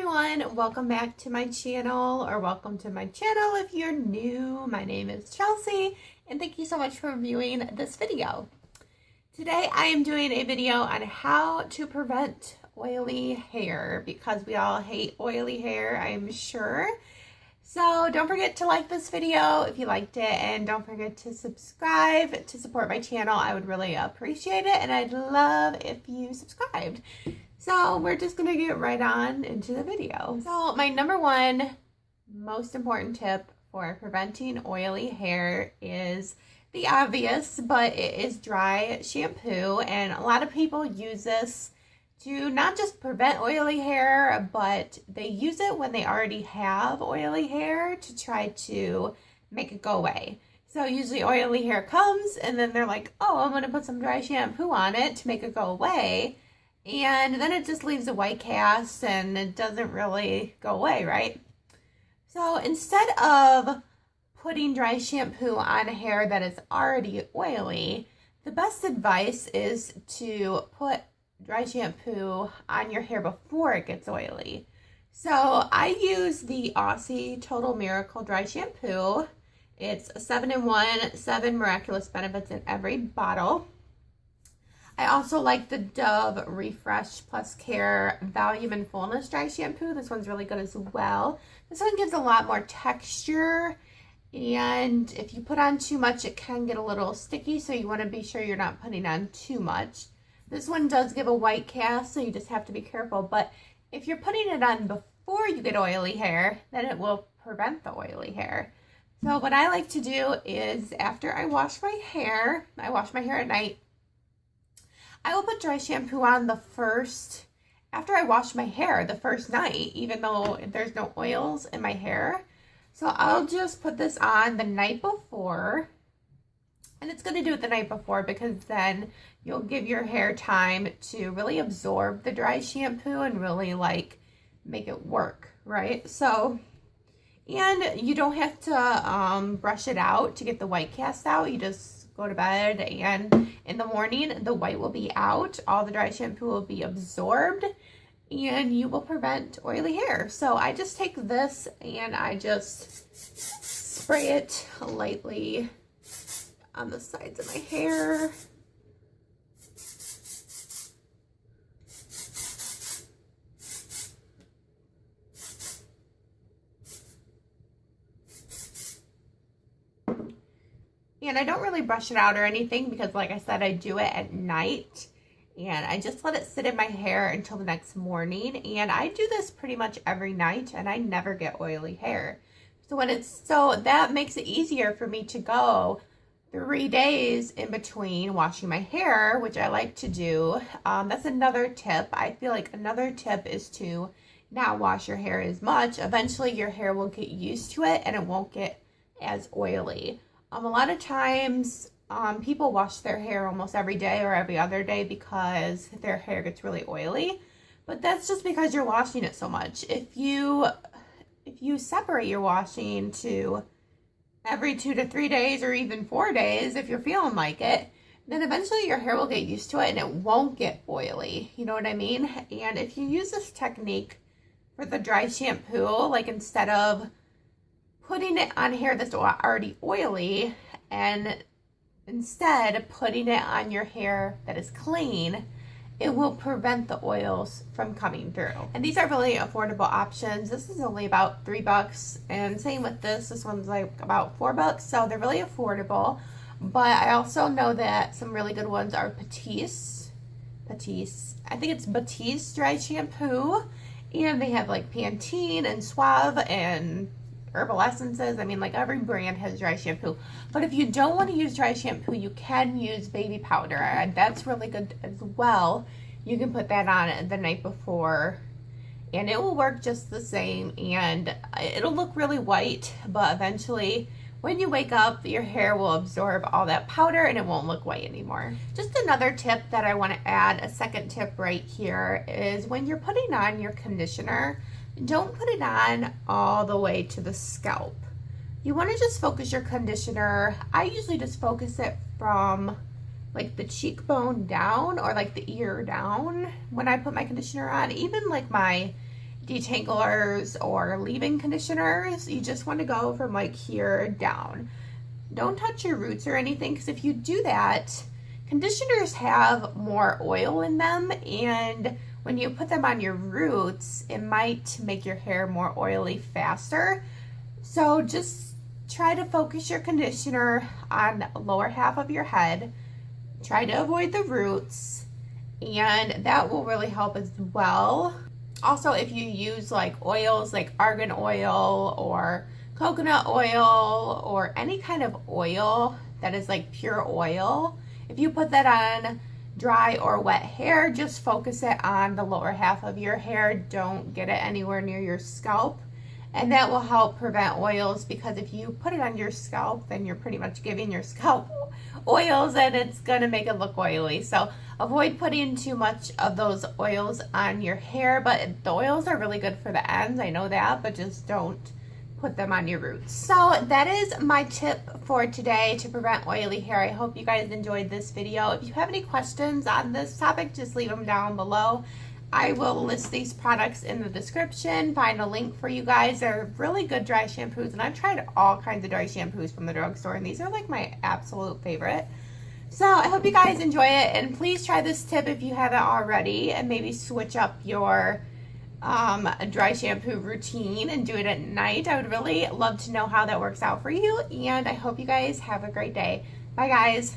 everyone, welcome back to my channel, or welcome to my channel if you're new. My name is Chelsea and thank you so much for viewing this video. Today I am doing a video on how to prevent oily hair because we all hate oily hair, I'm sure. So don't forget to like this video if you liked it, and don't forget to subscribe to support my channel. I would really appreciate it, and I'd love if you subscribed. So we're just going to get right on into the video. So my number one most important tip for preventing oily hair is the obvious, but it is dry shampoo. And a lot of people use this to not just prevent oily hair, but they use it when they already have oily hair to try to make it go away. So usually oily hair comes and then they're like, oh, I'm going to put some dry shampoo on it to make it go away. And then it just leaves a white cast and it doesn't really go away, right? So instead of putting dry shampoo on hair that is already oily, the best advice is to put dry shampoo on your hair before it gets oily. So I use the Aussie Total Miracle Dry Shampoo. It's a 7-in-1, 7 miraculous benefits in every bottle. I also like the Dove Refresh Plus Care Volume and Fullness Dry Shampoo. This one's really good as well. This one gives a lot more texture, and if you put on too much, it can get a little sticky, so you want to be sure you're not putting on too much. This one does give a white cast, so you just have to be careful, but if you're putting it on before you get oily hair, then it will prevent the oily hair. So what I like to do is after I wash my hair, I wash my hair at night, I will put dry shampoo on after I wash my hair the first night, even though there's no oils in my hair. So I'll just put this on the night before, and it's going to do it the night before because then you'll give your hair time to really absorb the dry shampoo and really like make it work, right? So, and you don't have to brush it out to get the white cast out. You just go to bed, and in the morning the white will be out, all the dry shampoo will be absorbed, and you will prevent oily hair. So I just take this and I just spray it lightly on the sides of my hair. And I don't really brush it out or anything because, like I said, I do it at night. And I just let it sit in my hair until the next morning. And I do this pretty much every night, and I never get oily hair. So that makes it easier for me to go 3 days in between washing my hair, which I like to do. That's another tip. I feel like another tip is to not wash your hair as much. Eventually your hair will get used to it and it won't get as oily. A lot of times people wash their hair almost every day or every other day because their hair gets really oily, but that's just because you're washing it so much. If you separate your washing to every 2 to 3 days or even 4 days, if you're feeling like it, then eventually your hair will get used to it and it won't get oily. You know what I mean? And if you use this technique for the dry shampoo, like instead of putting it on hair that's already oily and instead putting it on your hair that is clean, it will prevent the oils from coming through. And these are really affordable options. This is only about $3, and same with this one's like about $4, so they're really affordable. But I also know that some really good ones are Batiste, I think it's Batiste dry shampoo, and they have like Pantene and Suave and herbal essences. I mean, like every brand has dry shampoo. But if you don't want to use dry shampoo, you can use baby powder, and that's really good as well. You can put that on the night before and it will work just the same, and it'll look really white, but eventually when you wake up your hair will absorb all that powder and it won't look white anymore. Just another tip that I want to add, a second tip right here, is when you're putting on your conditioner, don't put it on all the way to the scalp. You want to just focus your conditioner. I usually just focus it from like the cheekbone down or like the ear down when I put my conditioner on. Even like my detanglers or leave-in conditioners. You just want to go from like here down. Don't touch your roots or anything, because if you do that, conditioners have more oil in them, and when you put them on your roots, it might make your hair more oily faster. So just try to focus your conditioner on the lower half of your head. Try to avoid the roots, and that will really help as well. Also, if you use like oils like argan oil or coconut oil or any kind of oil that is like pure oil, if you put that on dry or wet hair, just focus it on the lower half of your hair. Don't get it anywhere near your scalp, and that will help prevent oils, because if you put it on your scalp, then you're pretty much giving your scalp oils and it's going to make it look oily. So avoid putting too much of those oils on your hair, but the oils are really good for the ends, I know that, but just don't put them on your roots. So that is my tip for today to prevent oily hair. I hope you guys enjoyed this video. If you have any questions on this topic, just leave them down below. I will list these products in the description, find a link for you guys. They're really good dry shampoos, and I've tried all kinds of dry shampoos from the drugstore, and these are like my absolute favorite. So I hope you guys enjoy it, and please try this tip if you haven't already, and maybe switch up your dry shampoo routine and do it at night. I would really love to know how that works out for you, and I hope you guys have a great day. Bye guys.